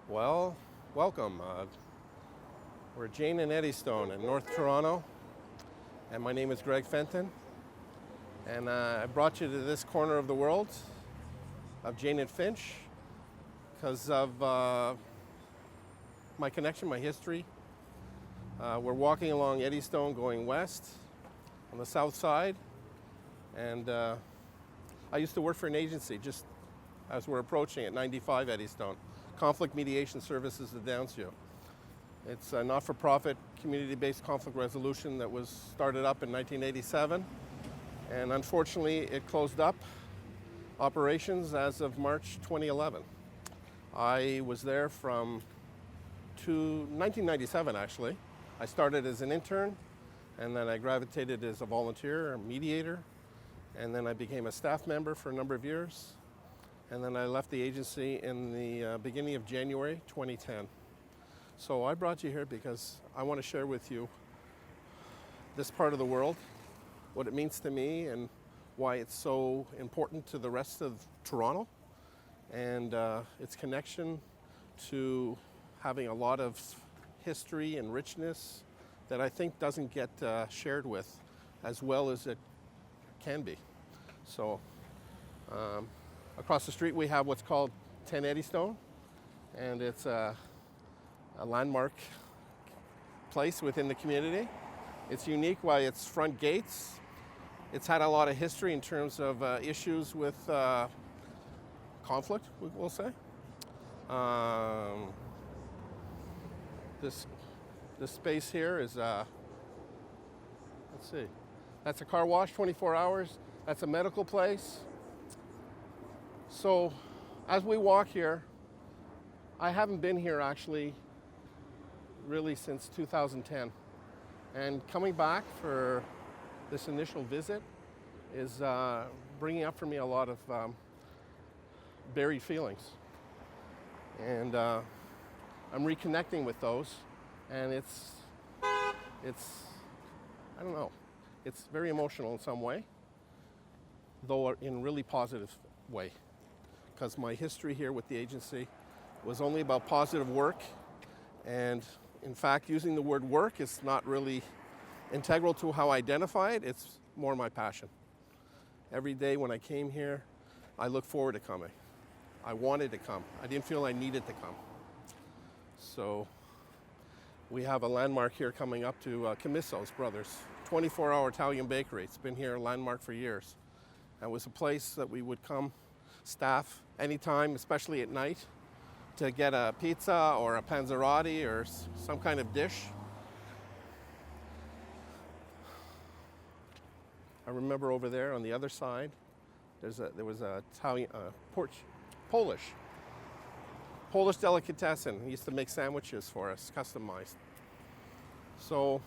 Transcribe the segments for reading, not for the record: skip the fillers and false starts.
Well, welcome. We're Jane and Eddystone in North Toronto, and my name is Gregg Fenten, and I brought you to this corner of the world of Jane and Finch because of my connection, my history. We're walking along Eddystone going west on the south side, and I used to work for an agency just as we're approaching it, 95 Eddystone. Conflict Mediation Services of Downsview. It's a not-for-profit, community-based conflict resolution that was started up in 1987, and unfortunately it closed up operations as of March 2011. I was there from 1997 actually. I started as an intern, and then I gravitated as a volunteer, a mediator, and then I became a staff member for a number of years. And then I left the agency in the beginning of January 2010. So I brought you here because I want to share with you this part of the world, what it means to me and why it's so important to the rest of Toronto, and its connection to having a lot of history and richness that I think doesn't get shared with as well as it can be. So. Across the street we have what's called 10 Eddystone, and it's a landmark place within the community. It's unique by its front gates. It's had a lot of history in terms of issues with conflict, we'll say. This space here is, let's see, that's a car wash 24 hours. That's a medical place. So as we walk here, I haven't been here actually really since 2010. And coming back for this initial visit is bringing up for me a lot of buried feelings. And I'm reconnecting with those, and it's, I don't know, it's very emotional in some way, though in a really positive way. Because my history here with the agency was only about positive work, and in fact using the word work is not really integral to how I identify it. It's more my passion. Every day when I came here, I looked forward to coming. I wanted to come. I didn't feel I needed to come. So we have a landmark here coming up to Camisso's Brothers, 24-hour Italian bakery. It's been here a landmark for years. It was a place that we would come, staff, anytime, especially at night, to get a pizza or a panzerotti or some kind of dish. I remember over there on the other side, there was a Italian, Polish delicatessen. He used to make sandwiches for us, customized. So,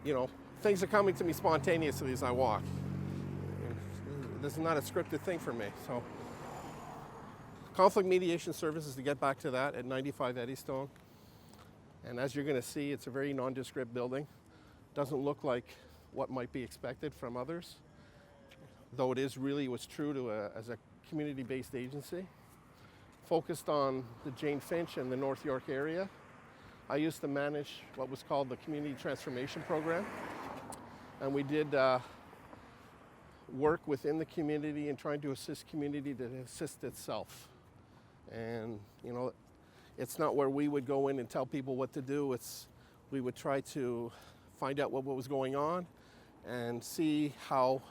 you know, things are coming to me spontaneously as I walk. This is not a scripted thing for me. So, Conflict Mediation Services, to get back to that, at 95 Eddystone. And as you're going to see, it's a very nondescript building. Doesn't look like what might be expected from others, though it is really what's true to as a community-based agency. Focused on the Jane Finch and the North York area. I used to manage what was called the Community Transformation Program. And we did work within the community and trying to assist community to assist itself. And you know, it's not where we would go in and tell people what to do. We would try to find out what was going on and see how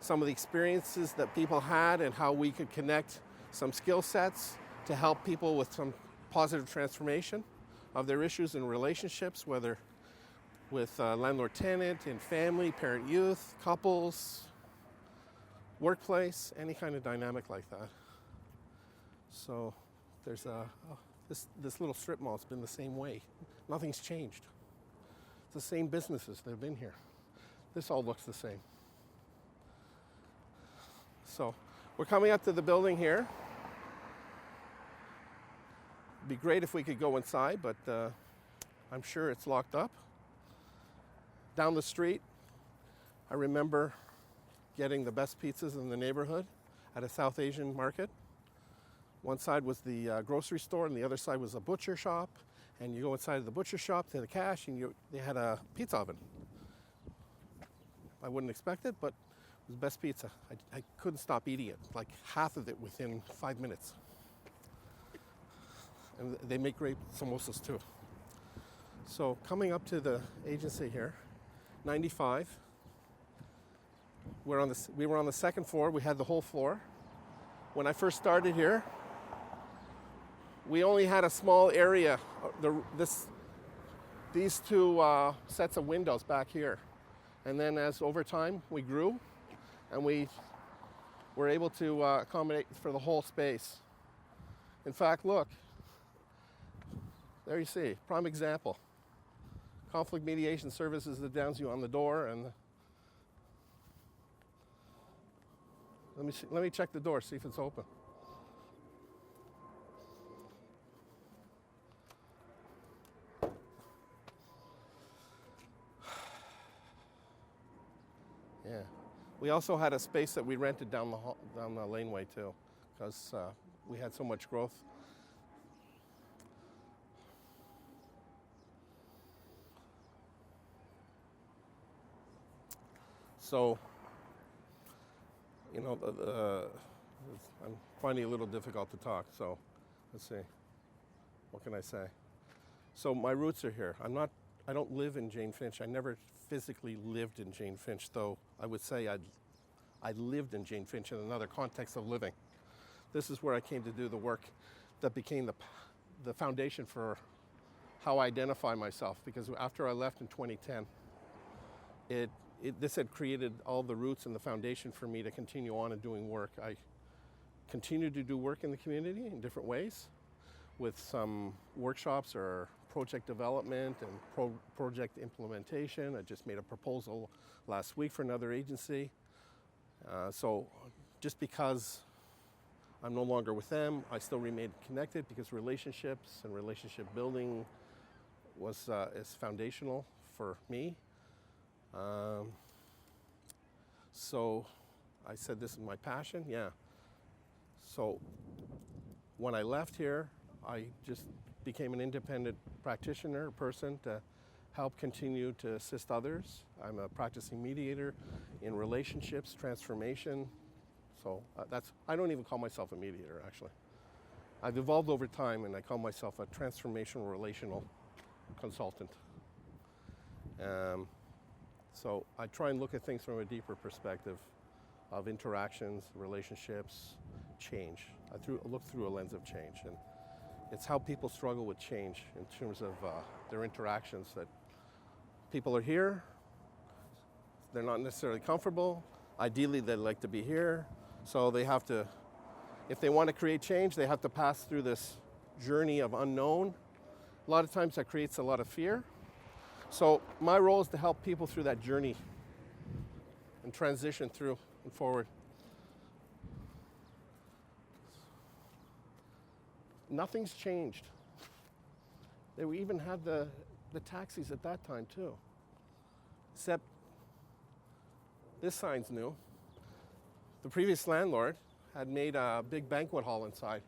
some of the experiences that people had and how we could connect some skill sets to help people with some positive transformation of their issues and relationships, whether with landlord-tenant, in family, parent-youth, couples, workplace, any kind of dynamic like that. So there's this little strip mall. It's been the same way. Nothing's changed. It's the same businesses that have been here. This all looks the same. So we're coming up to the building here. It'd be great if we could go inside, but I'm sure it's locked up. Down the street, I remember getting the best pizzas in the neighborhood at a South Asian market. One side was the grocery store, and the other side was a butcher shop. And you go inside of the butcher shop to the cash, and they had a pizza oven. I wouldn't expect it, but it was the best pizza. I couldn't stop eating it, like half of it within 5 minutes. And they make great samosas too. So coming up to the agency here, 95. We were on the second floor. We had the whole floor. When I first started here, we only had a small area. These two sets of windows back here, and then as over time we grew, and we were able to accommodate for the whole space. In fact, look, there you see, prime example. Conflict mediation services, the Downsview on the door, and let me check the door, see if it's open. Yeah, we also had a space that we rented down the laneway too, because we had so much growth. So, you know, I'm finding it a little difficult to talk. So, let's see. What can I say? So my roots are here. I don't live in Jane Finch. I never physically lived in Jane Finch, though I would say I lived in Jane Finch in another context of living. This is where I came to do the work that became the foundation for how I identify myself, because after I left in 2010, this had created all the roots and the foundation for me to continue on and doing work. I continued to do work in the community in different ways, with some workshops or project development and project implementation. I just made a proposal last week for another agency. So just because I'm no longer with them, I still remain connected, because relationships and relationship building is foundational for me. So I said this is my passion, yeah. So when I left here, I just became an independent practitioner, person to help continue to assist others. I'm a practicing mediator in relationships, transformation. So I don't even call myself a mediator, actually. I've evolved over time, and I call myself a transformational relational consultant. So I try and look at things from a deeper perspective of interactions, relationships, change. I look through a lens of change, and it's how people struggle with change in terms of their interactions. That people are here, they're not necessarily comfortable. Ideally, they'd like to be here, so they have to, if they want to create change, they have to pass through this journey of unknown. A lot of times that creates a lot of fear. So my role is to help people through that journey and transition through and forward. Nothing's changed. They even had the taxis at that time too. Except this sign's new. The previous landlord had made a big banquet hall inside.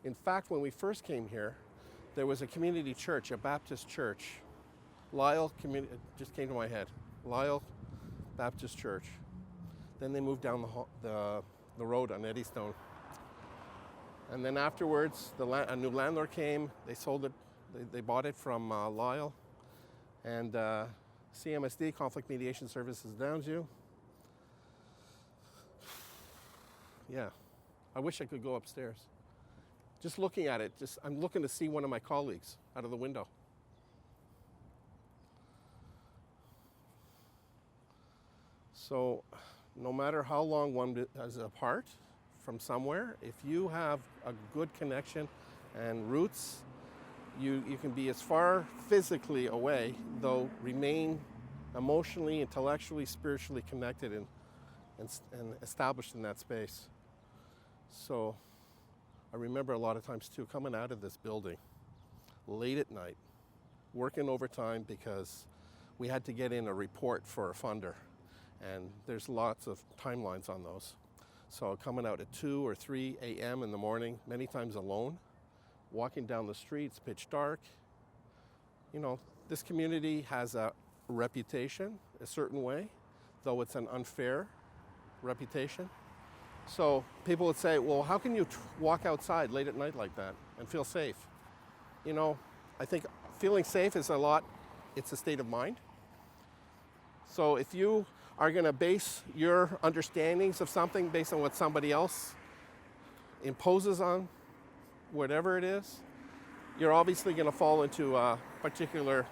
In fact, when we first came here, there was a community church, a Baptist church. Lyle community, it just came to my head. Lyle Baptist Church. Then they moved down the road on Eddystone. And then afterwards, a new landlord came. They sold it. They bought it from Lyle. And CMS-D, Conflict Mediation Services, Downsview. Yeah, I wish I could go upstairs. Just looking at it, I'm looking to see one of my colleagues out of the window. So no matter how long one is apart from somewhere, if you have a good connection and roots, you can be as far physically away, though remain emotionally, intellectually, spiritually connected and established in that space. So I remember a lot of times too, coming out of this building late at night, working overtime because we had to get in a report for a funder. And there's lots of timelines on those. So coming out at 2 or 3 a.m. in the morning, many times alone, walking down the streets, pitch dark. You know, this community has a reputation a certain way, though it's an unfair reputation. So people would say, well, how can you walk outside late at night like that and feel safe? You know, I think feeling safe is it's a state of mind. So if you are going to base your understandings of something based on what somebody else imposes on, whatever it is, you're obviously going to fall into a particular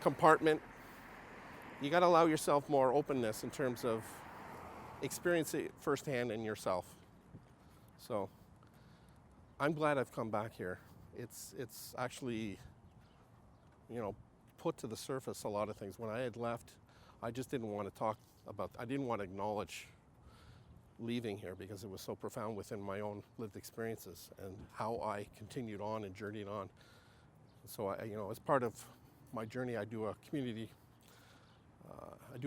compartment. You got to allow yourself more openness in terms of experiencing it firsthand in yourself. So I'm glad I've come back here. It's actually, you know, put to the surface a lot of things. When I had left, I just didn't want to talk about, I didn't want to acknowledge leaving here because it was so profound within my own lived experiences and how I continued on and journeyed on. So as part of my journey, I do a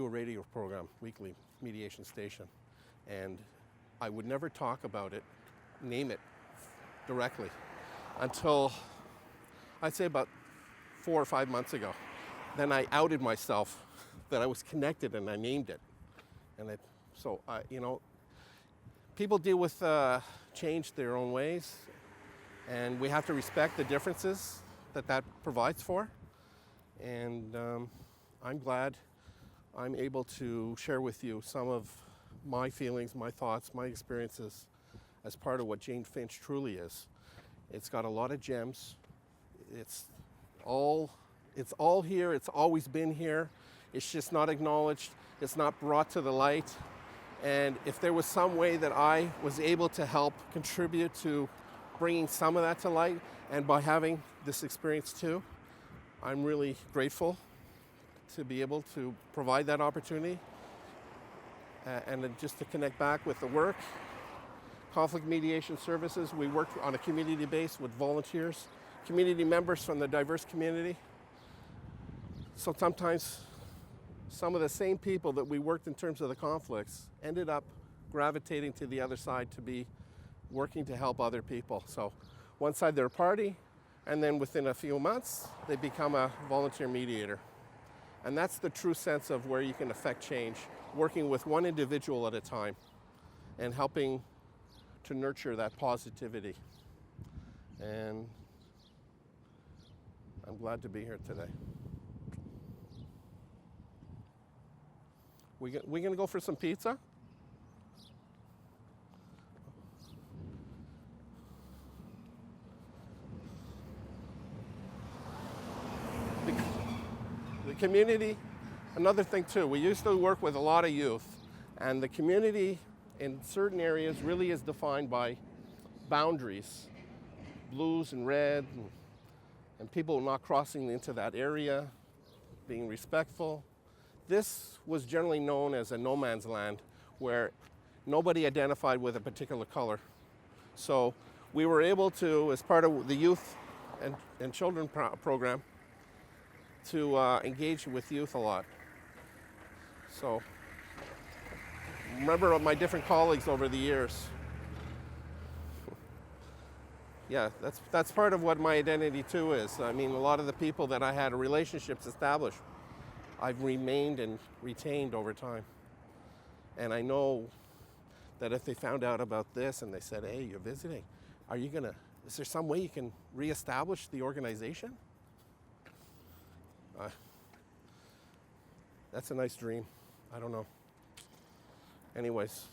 radio program weekly, Mediation Station, and I would never talk about it, name it directly, until I'd say about 4 or 5 months ago. Then I outed myself that I was connected and I named it. And people deal with change their own ways, and we have to respect the differences that provides for. And I'm glad I'm able to share with you some of my feelings, my thoughts, my experiences as part of what Jane and Finch truly is. It's got a lot of gems. It's all here. It's always been here. It's just not acknowledged. It's not brought to the light. And if there was some way that I was able to help contribute to bringing some of that to light, and by having this experience too, I'm really grateful to be able to provide that opportunity and then just to connect back with the work. Conflict mediation services, we work on a community base with volunteers, community members from the diverse community. So sometimes some of the same people that we worked in terms of the conflicts ended up gravitating to the other side to be working to help other people. So one side they're a party, and then within a few months, they become a volunteer mediator. And that's the true sense of where you can affect change, working with one individual at a time and helping to nurture that positivity. And I'm glad to be here today. We gonna go for some pizza? The community, another thing too, we used to work with a lot of youth, and the community in certain areas really is defined by boundaries, blues and red, and people not crossing into that area, being respectful. This was generally known as a no man's land where nobody identified with a particular color. So we were able to, as part of the youth and children program, to engage with youth a lot. So remember my different colleagues over the years. Yeah, that's part of what my identity too is. I mean, a lot of the people that I had relationships established, I've remained and retained over time. And I know that if they found out about this and they said, hey, you're visiting, is there some way you can reestablish the organization? That's a nice dream. I don't know. Anyways.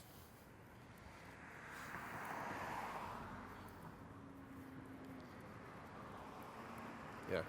Yeah.